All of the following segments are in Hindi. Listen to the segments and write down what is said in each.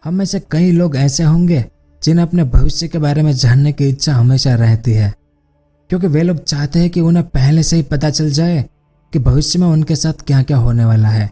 हम में से कई लोग ऐसे होंगे जिन्हें अपने भविष्य के बारे में जानने की इच्छा हमेशा रहती है, क्योंकि वे लोग चाहते हैं कि उन्हें पहले से ही पता चल जाए कि भविष्य में उनके साथ क्या क्या होने वाला है।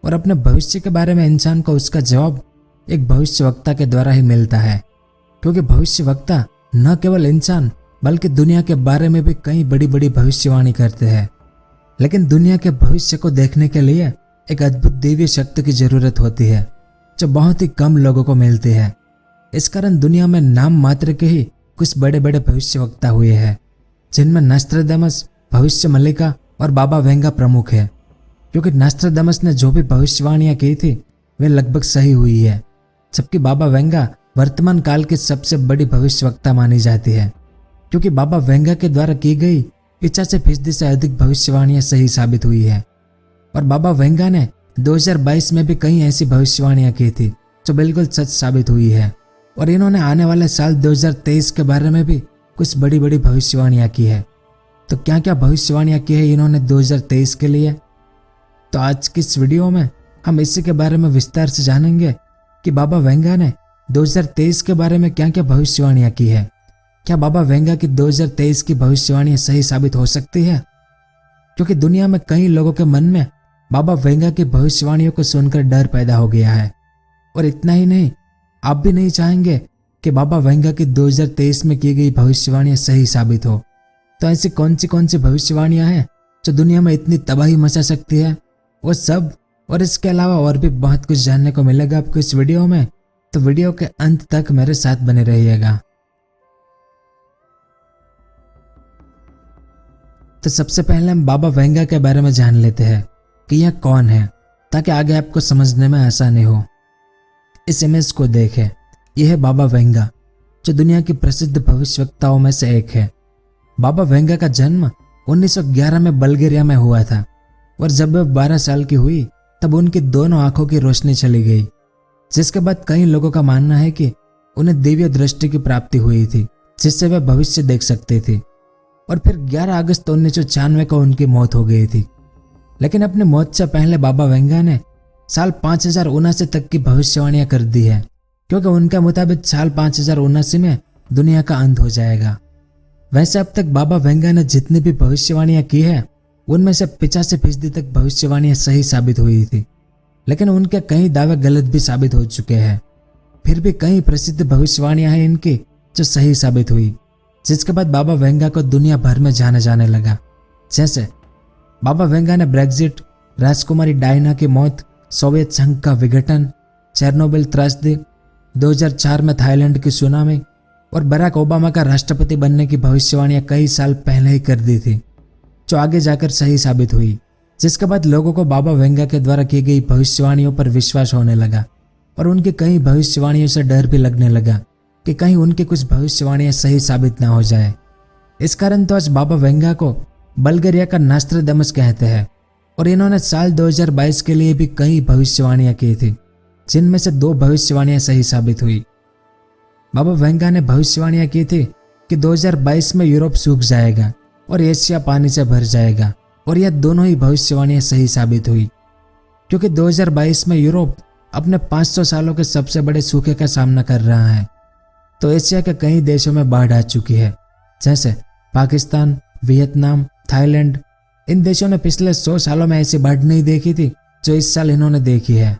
और अपने भविष्य के बारे में इंसान को उसका जवाब एक भविष्यवक्ता के द्वारा ही मिलता है, क्योंकि भविष्यवक्ता न केवल इंसान बल्कि दुनिया के बारे में भी कई बड़ी बड़ी भविष्यवाणी करते हैं। लेकिन दुनिया के भविष्य को देखने के लिए एक अद्भुत दिव्य शक्ति की जरूरत होती है, जो बहुत ही कम लोगों को मिलती है। इस कारण दुनिया में नाम मात्र के ही कुछ बड़े बड़े भविष्यवक्ता हुए हैं, जिनमें नॉस्ट्रेडामस, भविष्य मल्लिका और बाबा वेंगा प्रमुख है। क्योंकि नॉस्ट्रेडामस ने जो भी भविष्यवाणियां की थी वे लगभग सही हुई है, जबकि बाबा वेंगा वर्तमान काल की सबसे बड़ी भविष्यवक्ता मानी जाती है, क्योंकि बाबा वेंगा के द्वारा की गई 85% से अधिक भविष्यवाणियां सही साबित हुई है। और बाबा वेंगा ने 2022 में भी कई ऐसी भविष्यवाणियां की थी जो बिल्कुल सच साबित हुई है। और इन्होंने आने वाले साल 2023 के बारे में भी कुछ बड़ी बड़ी भविष्यवाणियां की है। तो क्या क्या भविष्यवाणियां की है इन्होंने 2023 के लिए? तो आज की इस वीडियो में हम इसी के बारे में विस्तार से जानेंगे कि बाबा वेंगा ने 2023 के बारे में क्या क्या भविष्यवाणियां की है। क्या बाबा वेंगा की 2023 की भविष्यवाणियां सही साबित हो सकती है? क्योंकि दुनिया में कई लोगों के मन में बाबा वेंगा की भविष्यवाणियों को सुनकर डर पैदा हो गया है। और इतना ही नहीं, आप भी नहीं चाहेंगे कि बाबा वेंगा की 2023 में की गई भविष्यवाणियां सही साबित हो। तो ऐसी कौन सी भविष्यवाणियां हैं जो दुनिया में इतनी तबाही मचा सकती है? वो सब और इसके अलावा और भी बहुत कुछ जानने को मिलेगा आपको इस वीडियो में। तो वीडियो के अंत तक मेरे साथ बने रहिएगा। तो सबसे पहले हम बाबा वेंगा के बारे में जान लेते हैं कि यह कौन है, ताकि आगे आपको समझने में आसानी हो। इस इमेज को देखें, यह है बाबा वेंगा, जो दुनिया की प्रसिद्ध भविष्यवक्ताओं में से एक है। बाबा वेंगा का जन्म 1911 में बल्गेरिया में हुआ था, और जब वह 12 साल की हुई तब उनकी दोनों आंखों की रोशनी चली गई, जिसके बाद कई लोगों का मानना है कि उन्हें दिव्य दृष्टि की प्राप्ति हुई थी, जिससे वे भविष्य देख सकते थे। और फिर 11 अगस्त 1996 को उनकी मौत हो गई थी। लेकिन अपनी मौत से पहले बाबा वेंगा ने साल 5079 तक की भविष्यवाणियां कर दी है, क्योंकि उनके मुताबिक साल 5079 में दुनिया का अंत हो जाएगा। वैसे अब तक बाबा वेंगा ने जितनी भी भविष्यवाणियां की है उनमें से 85% तक भविष्यवाणियां सही साबित हुई थी, लेकिन उनके कई दावे गलत भी साबित हो चुके हैं। फिर भी कई प्रसिद्ध भविष्यवाणियां हैं इनकी जो सही साबित हुई, जिसके बाद बाबा वेंगा को दुनिया भर में जाना जाने लगा। जैसे बाबा वेंगा ने ब्रेग्जिट, राजकुमारी डायना की मौत, सोवियत संघ का विघटन, चेरनोबिल त्रासदी, 2004 में थाईलैंड की सुनामी और बराक ओबामा का राष्ट्रपति बनने की भविष्यवाणियां कई साल पहले ही कर दी थी, जो आगे जाकर सही साबित हुई। जिसके बाद लोगों को बाबा वेंगा के द्वारा की गई भविष्यवाणियों पर विश्वास होने लगा, और उनकी कई भविष्यवाणियों से डर भी लगने लगा कि कहीं उनकी कुछ भविष्यवाणियां सही साबित ना हो जाए। इस कारण तो आज बाबा वेंगा को बल्गेरिया का नॉस्ट्रेडामस कहते हैं। और इन्होंने साल 2022 के लिए भी कई भविष्यवाणियां की थी, जिनमें से 2 भविष्यवाणियां सही साबित हुई। बाबा वेंगा ने भविष्यवाणियां की थी कि 2022 में यूरोप सूख जाएगा और एशिया पानी से भर जाएगा, और यह दोनों ही भविष्यवाणियां सही साबित हुई, क्योंकि 2022 में यूरोप अपने 500 सालों के सबसे बड़े सूखे का सामना कर रहा है। तो एशिया के कई देशों में बाढ़ आ चुकी है, जैसे पाकिस्तान, वियतनाम, थाईलैंड। इन देशों ने पिछले 100 सालों में ऐसी बाढ़ नहीं देखी थी जो इस साल इन्होंने देखी है।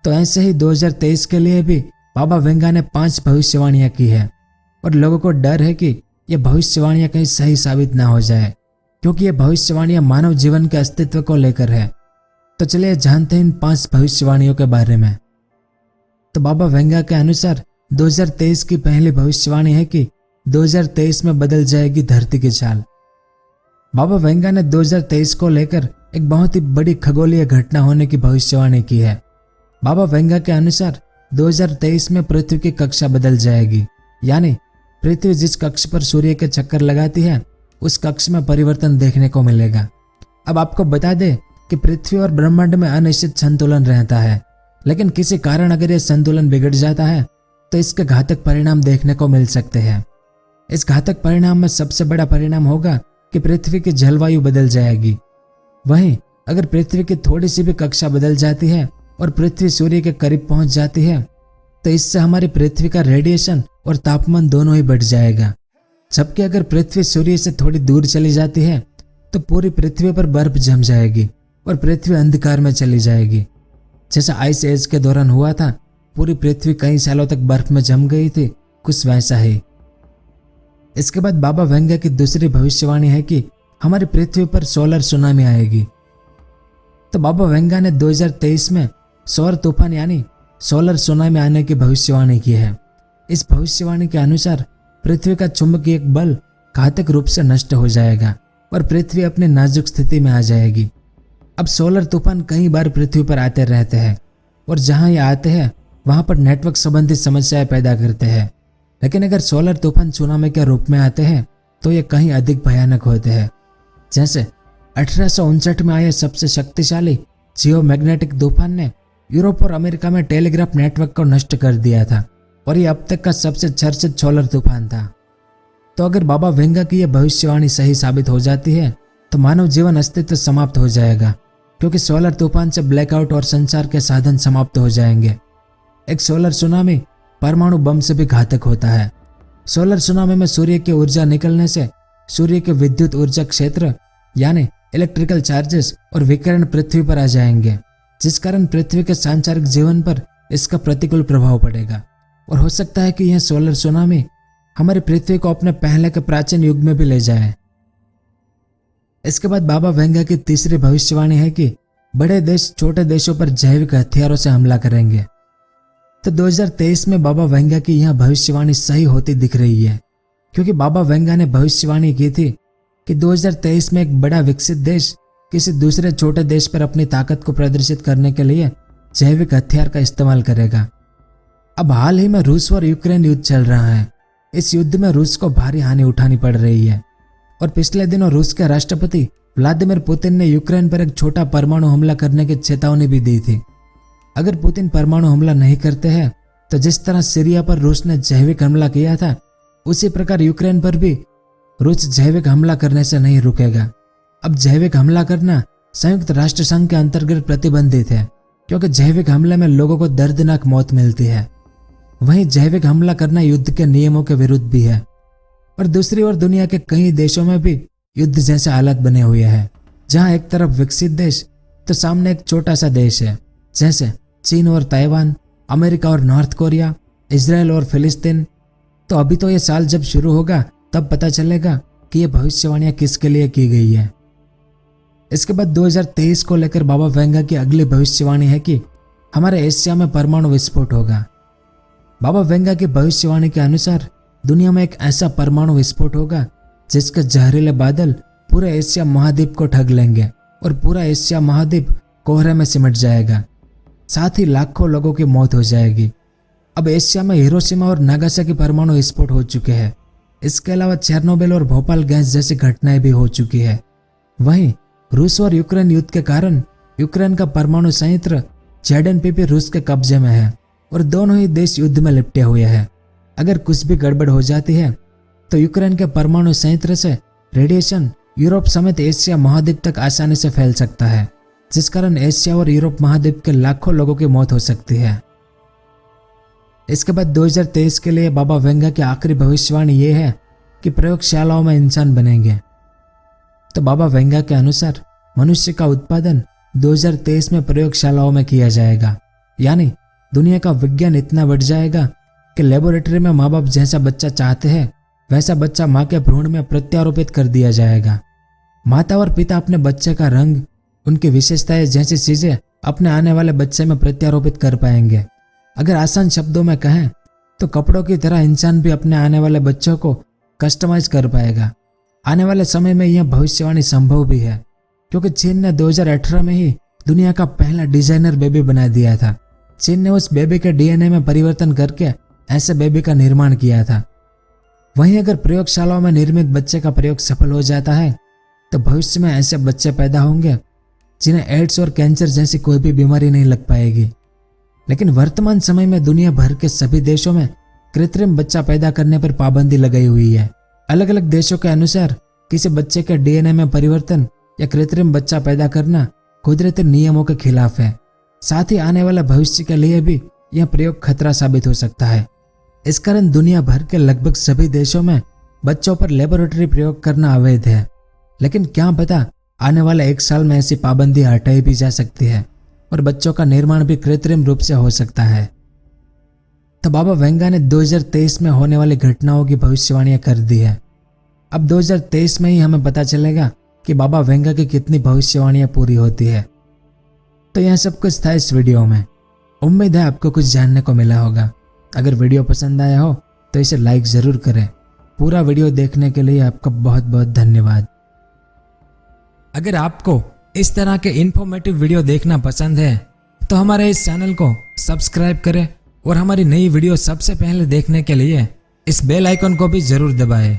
तो ऐसे ही 2023 के लिए भी बाबा वेंगा ने 5 भविष्यवाणियां की है, और लोगों को डर है कि ये भविष्यवाणियां कहीं सही साबित ना हो जाए, क्योंकि ये भविष्यवाणियां मानव जीवन के अस्तित्व को लेकर है। तो चलिए जानते हैं इन 5 भविष्यवाणियों के बारे में। तो बाबा वेंगा के अनुसार 2023 की पहली भविष्यवाणी है कि 2023 में बदल जाएगी धरती की चाल। बाबा वेंगा ने 2023 को लेकर एक बहुत ही बड़ी खगोलीय घटना होने की भविष्यवाणी की है। बाबा वेंगा के अनुसार 2023 में पृथ्वी की कक्षा बदल जाएगी, यानी पृथ्वी जिस कक्ष पर सूर्य के चक्कर लगाती है उस कक्ष में परिवर्तन देखने को मिलेगा। अब आपको बता दें कि पृथ्वी और ब्रह्मांड में अनिश्चित संतुलन रहता है, लेकिन किसी कारण अगर यह संतुलन बिगड़ जाता है तो इसके घातक परिणाम देखने को मिल सकते हैं। इस घातक परिणाम में सबसे बड़ा परिणाम होगा कि पृथ्वी की जलवायु बदल जाएगी। वहीं अगर पृथ्वी की थोड़ी सी भी कक्षा बदल जाती है और पृथ्वी सूर्य के करीब पहुंच जाती है तो इससे हमारी पृथ्वी का रेडिएशन और तापमान दोनों ही बढ़ जाएगा। जबकि अगर पृथ्वी सूर्य से थोड़ी दूर चली जाती है तो पूरी पृथ्वी पर बर्फ जम जाएगी और पृथ्वी अंधकार में चली जाएगी। जैसा आइस एज के दौरान हुआ था, पूरी पृथ्वी कई सालों तक बर्फ में जम गई थी, कुछ वैसा ही। इसके बाद बाबा वेंगा की दूसरी भविष्यवाणी है कि हमारी पृथ्वी पर सोलर सुनामी आएगी। तो बाबा वेंगा ने 2023 में सौर तूफान यानी सोलर सुनामी आने की भविष्यवाणी की है। इस भविष्यवाणी के अनुसार पृथ्वी का चुंबकीय बल घातक रूप से नष्ट हो जाएगा और पृथ्वी अपनी नाजुक स्थिति में आ जाएगी। अब सोलर तूफान कई बार पृथ्वी पर आते रहते हैं और जहां ये आते हैं वहां पर नेटवर्क संबंधी समस्याएं पैदा करते हैं। लेकिन अगर सोलर तूफान सुनामी के रूप में आते हैं तो ये कहीं अधिक भयानक होते हैं। जैसे 1859 में आए सबसे शक्तिशाली जियोमैग्नेटिक तूफान ने यूरोप और अमेरिका में टेलीग्राफ नेटवर्क को नष्ट कर दिया था और ये अब तक का सबसे चर्चित सोलर तूफान था। तो अगर बाबा वेंगा की यह भविष्यवाणी सही साबित हो जाती है तो मानव जीवन अस्तित्व समाप्त हो जाएगा, क्योंकि सोलर तूफान से ब्लैकआउट और संचार के साधन समाप्त हो जाएंगे। एक सोलर सुनामी परमाणु बम से भी घातक होता है। सोलर सुनामी में सूर्य की ऊर्जा निकलने से सूर्य के विद्युत ऊर्जा क्षेत्र यानी इलेक्ट्रिकल चार्जेस और विकिरण पृथ्वी पर आ जाएंगे, जिस कारण पृथ्वी के सांसारिक जीवन पर इसका प्रतिकूल प्रभाव पड़ेगा। और हो सकता है कि यह सोलर सुनामी हमारी पृथ्वी को अपने पहले के प्राचीन युग में भी ले जाए। इसके बाद बाबा वेंगा की तीसरी भविष्यवाणी है कि बड़े देश छोटे देशों पर जैविक हथियारों से हमला करेंगे। तो 2023 में बाबा वेंगा की यह भविष्यवाणी सही होती दिख रही है, क्योंकि बाबा वेंगा ने भविष्यवाणी की थी कि 2023 में एक बड़ा विकसित देश किसी दूसरे छोटे देश पर अपनी ताकत को प्रदर्शित करने के लिए जैविक हथियार का इस्तेमाल करेगा। अब हाल ही में रूस और यूक्रेन युद्ध चल रहा है। इस युद्ध में रूस को भारी हानि उठानी पड़ रही है और पिछले दिनों रूस के राष्ट्रपति व्लादिमीर पुतिन ने यूक्रेन पर एक छोटा परमाणु हमला करने की चेतावनी भी दी थी। अगर पुतिन परमाणु हमला नहीं करते हैं तो जिस तरह सीरिया पर रूस ने जैविक हमला किया था, उसी प्रकार यूक्रेन पर भी रूस जैविक हमला करने से नहीं रुकेगा। अब जैविक हमला करना संयुक्त राष्ट्र संघ के अंतर्गत प्रतिबंधित है, क्योंकि जैविक हमले में लोगों को दर्दनाक मौत मिलती है। वहीं जैविक हमला करना युद्ध के नियमों के विरुद्ध भी है। और दूसरी ओर दुनिया के कई देशों में भी युद्ध जैसे हालात बने हुए हैं, जहां एक तरफ विकसित देश तो सामने एक छोटा सा देश है, जैसे चीन और ताइवान, अमेरिका और नॉर्थ कोरिया, इजराइल और फिलिस्तीन। तो अभी तो ये साल जब शुरू होगा तब पता चलेगा कि ये भविष्यवाणियां किसके लिए की गई है। इसके बाद 2023 को लेकर बाबा वेंगा की अगली भविष्यवाणी है कि हमारे एशिया में परमाणु विस्फोट होगा। बाबा वेंगा की भविष्यवाणी के अनुसार दुनिया में एक ऐसा परमाणु विस्फोट होगा जिसके जहरीले बादल पूरे एशिया महाद्वीप को ठग लेंगे और पूरा एशिया महाद्वीप कोहरे में सिमट जाएगा। साथ ही लाखों लोगों की मौत हो जाएगी। अब एशिया में हिरोशिमा और नागासाकी परमाणु विस्फोट हो चुके हैं। इसके अलावा चेरनोबिल और भोपाल गैस जैसी घटनाएं भी हो चुकी है। वहीं रूस और यूक्रेन युद्ध के कारण यूक्रेन का परमाणु संयंत्र जेडएनपीपी रूस के कब्जे में है और दोनों ही देश युद्ध में लिपटे हुए हैं। अगर कुछ भी गड़बड़ हो जाती है तो यूक्रेन के परमाणु संयंत्र से रेडिएशन यूरोप समेत एशिया महाद्वीप तक आसानी से फैल सकता है, जिस कारण एशिया और यूरोप महाद्वीप के लाखों लोगों की मौत हो सकती है। इसके बाद 2023 के लिए बाबा वेंगा की आखिरी भविष्यवाणी ये है कि प्रयोगशालाओं में इंसान बनेंगे। तो बाबा वेंगा के अनुसार मनुष्य का उत्पादन 2023 में प्रयोगशालाओं में किया जाएगा, यानी दुनिया का विज्ञान इतना बढ़ जाएगा कि लेबोरेटरी में माँ बाप जैसा बच्चा चाहते हैं वैसा बच्चा माँ के भ्रूण में प्रत्यारोपित कर दिया जाएगा। माता और पिता अपने बच्चे का रंग, उनकी विशेषताएं जैसी चीजें अपने आने वाले बच्चे में प्रत्यारोपित कर पाएंगे। अगर आसान शब्दों में कहें तो कपड़ों की तरह इंसान भी अपने आने वाले बच्चों को कस्टमाइज कर पाएगा। आने वाले समय में यह भविष्यवाणी संभव भी है, क्योंकि चीन ने 2018 में ही दुनिया का पहला डिजाइनर बेबी बना दिया था। चीन ने उस बेबी के डीएनए में परिवर्तन करके ऐसे बेबी का निर्माण किया था। वहीं अगर प्रयोगशालाओं में निर्मित बच्चे का प्रयोग सफल हो जाता है तो भविष्य में ऐसे बच्चे पैदा होंगे जिन्हें एड्स और कैंसर जैसी कोई भी बीमारी नहीं लग पाएगी। लेकिन वर्तमान समय में दुनिया भर के सभी देशों में कृत्रिम बच्चा पैदा करने पर पाबंदी लगाई हुई है। अलग अलग देशों के अनुसार किसी बच्चे के डीएनए में परिवर्तन या कृत्रिम बच्चा पैदा करना कुदरती नियमों के खिलाफ है। साथ ही आने वाले भविष्य के लिए भी यह प्रयोग खतरा साबित हो सकता है। इस कारण दुनिया भर के लगभग सभी देशों में बच्चों पर लेबोरेटरी प्रयोग करना अवैध है। लेकिन क्या पता आने वाले 1 साल में ऐसी पाबंदी हटाई भी जा सकती है और बच्चों का निर्माण भी कृत्रिम रूप से हो सकता है। तो बाबा वेंगा ने 2023 में होने वाली घटनाओं की भविष्यवाणियां कर दी है। अब 2023 में ही हमें पता चलेगा कि बाबा वेंगा की कितनी भविष्यवाणियां पूरी होती है। तो यह सब कुछ था इस वीडियो में। उम्मीद है आपको कुछ जानने को मिला होगा। अगर वीडियो पसंद आया हो तो इसे लाइक जरूर करें। पूरा वीडियो देखने के लिए आपका बहुत बहुत धन्यवाद। अगर आपको इस तरह के इन्फॉर्मेटिव वीडियो देखना पसंद है तो हमारे इस चैनल को सब्सक्राइब करें और हमारी नई वीडियो सबसे पहले देखने के लिए इस बेल आइकन को भी जरूर दबाएं।